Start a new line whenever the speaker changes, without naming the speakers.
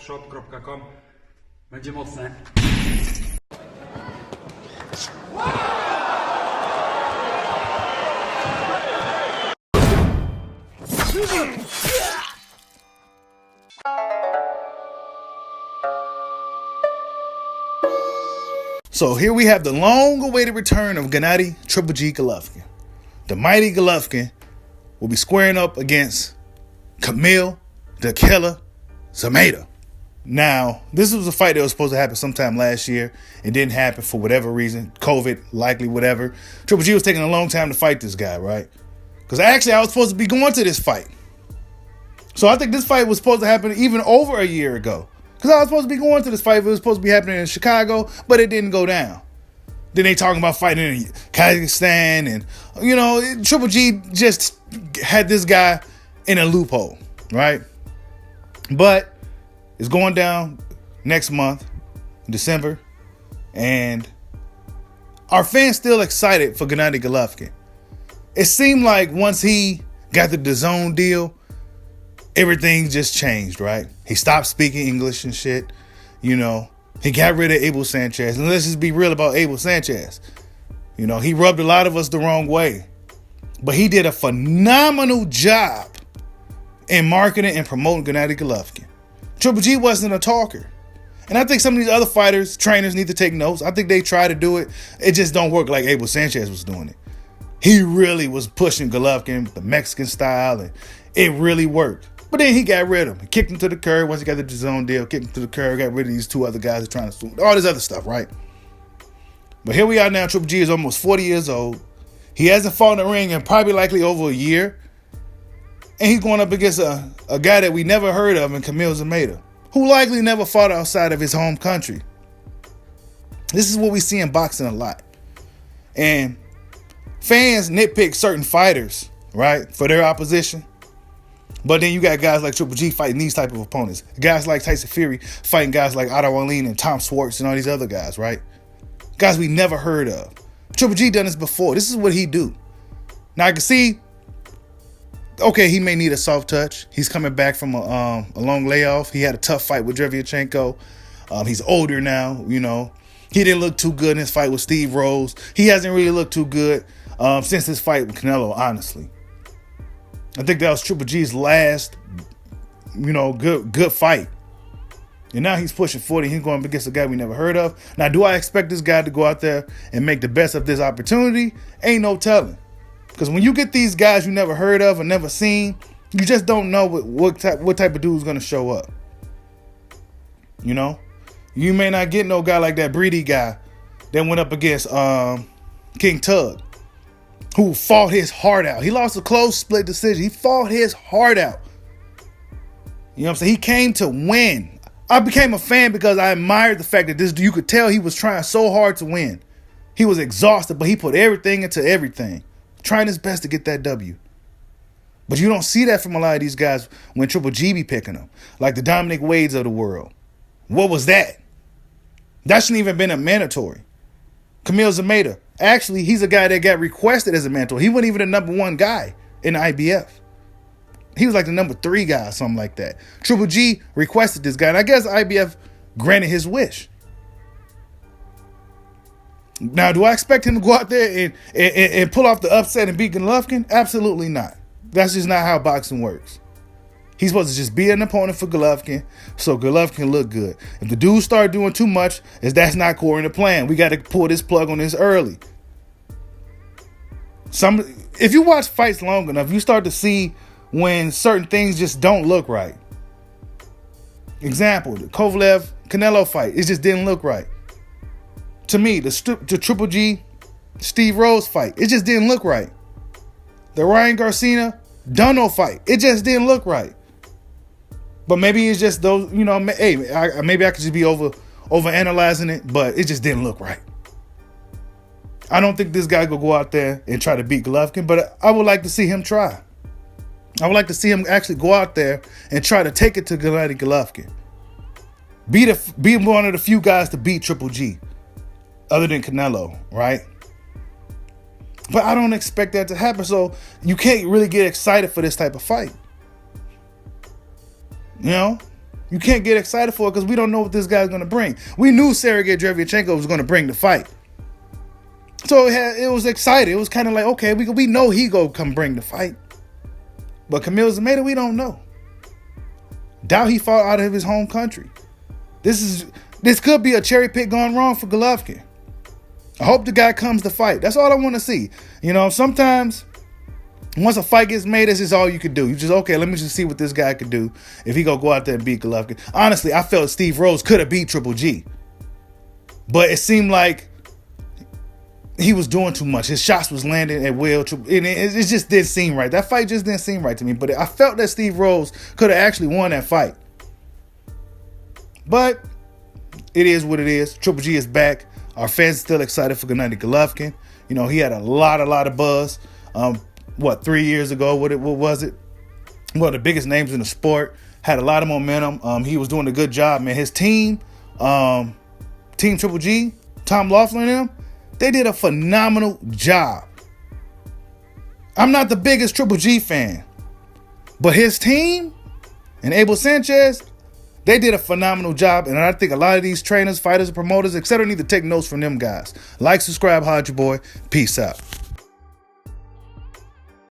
shop.com. Będzie mocne.
So here we have the long-awaited return of Gennady Triple G Golovkin. The mighty Golovkin will be squaring up against Kamil the Killer Zameda. Now, this was a fight that was supposed to happen sometime last year. It didn't happen for whatever reason. COVID, likely, whatever. Triple G was taking a long time to fight this guy, right? Because actually, I was supposed to be going to this fight. So I think this fight was supposed to happen even over a year ago. Because I was supposed to be going to this fight. It was supposed to be happening in Chicago, but it didn't go down. Then they talking about fighting in Kazakhstan. And, Triple G just had this guy in a loophole, right? But it's going down next month, December. And our fans still excited for Gennady Golovkin. It seemed like once he got the DAZN deal, everything just changed, right? He stopped speaking English and shit. He got rid of Abel Sanchez. And let's just be real about Abel Sanchez. He rubbed a lot of us the wrong way. But he did a phenomenal job in marketing and promoting Gennady Golovkin. Triple G wasn't a talker. And I think some of these other fighters, trainers need to take notes. I think they try to do it. It just don't work like Abel Sanchez was doing it. He really was pushing Golovkin, the Mexican style, and it really worked. But then he got rid of him. He kicked him to the curb once he got the DAZN deal. Kicked him to the curb, got rid of these two other guys that are trying to sue. All this other stuff, right? But here we are now. Triple G is almost 40 years old. He hasn't fought in the ring in probably likely over a year. And he's going up against a guy that we never heard of in Kamil Zameda, who likely never fought outside of his home country. This is what we see in boxing a lot. And fans nitpick certain fighters, right, for their opposition. But then you got guys like Triple G fighting these type of opponents. Guys like Tyson Fury fighting guys like Otto Wallin and Tom Schwartz and all these other guys, right? Guys we never heard of. Triple G done this before. This is what he do. Now I can see, okay, he may need a soft touch. He's coming back from a long layoff. He had a tough fight with Derevyanchenko. He's older now, He didn't look too good in his fight with Steve Rose. He hasn't really looked too good since his fight with Canelo, honestly. I think that was Triple G's last, good fight. And now he's pushing 40. He's going up against a guy we never heard of. Now, do I expect this guy to go out there and make the best of this opportunity? Ain't no telling. Because when you get these guys you never heard of or never seen, you just don't know what type of dude's going to show up. You may not get no guy like that Breedy guy that went up against King Tug, who fought his heart out. He lost a close split decision. He fought his heart out. You know what I'm saying? He came to win. I became a fan because I admired the fact that you could tell he was trying so hard to win. He was exhausted, but he put everything into everything, trying his best to get that W. But you don't see that from a lot of these guys when Triple G be picking them, like the Dominic Wades of the world. What was that? That shouldn't even been a mandatory. Kamil Zameda, actually, he's a guy that got requested as a mandatory. He wasn't even the number one guy in the IBF. He was like the number 3 guy, something like that. Triple G requested this guy, and I guess IBF granted his wish. Now, do I expect him to go out there and pull off the upset and beat Golovkin? Absolutely not. That's just not how boxing works. He's supposed to just be an opponent for Golovkin so Golovkin look good. If the dudes start doing too much, that's not according to plan. We got to pull this plug on this early. If you watch fights long enough, you start to see when certain things just don't look right. Example, the Kovalev-Canelo fight. It just didn't look right. To me, the Triple G Steve Rose fight, it just didn't look right. The Ryan Garcia-Dono fight, it just didn't look right. But maybe it's just those, maybe I could just be over analyzing it, but it just didn't look right. I don't think this guy will go out there and try to beat Golovkin, but I would like to see him try. I would like to see him actually go out there and try to take it to Gennady Golovkin. Be one of the few guys to beat Triple G, other than Canelo, right? But I don't expect that to happen, so you can't really get excited for this type of fight. You can't get excited for it because we don't know what this guy's going to bring. We knew Sergey Derevyanchenko was going to bring the fight. So it was exciting. It was kind of like, okay, we know he go come bring the fight. But Kamil Zameda, we don't know. Doubt he fought out of his home country. This could be a cherry pick gone wrong for Golovkin. I hope the guy comes to fight. That's all I want to see. You know, sometimes once a fight gets made, this is all you can do. You just, okay, let me just see what this guy could do if he go out there and beat Golovkin. Honestly, I felt Steve Rose could have beat Triple G. But it seemed like he was doing too much. His shots was landing at will. And it just didn't seem right. That fight just didn't seem right to me. But I felt that Steve Rose could have actually won that fight. But it is what it is. Triple G is back. Our fans are still excited for Gennady Golovkin. You know, he had a lot of buzz. 3 years ago? What was it? Well, the biggest names in the sport, had a lot of momentum. He was doing a good job, man. His team, Team Triple G, Tom Laughlin and them, they did a phenomenal job. I'm not the biggest Triple G fan, but his team and Abel Sanchez, they did a phenomenal job. And I think a lot of these trainers, fighters, promoters, etc. need to take notes from them guys. Like, subscribe, Hodge your boy. Peace out.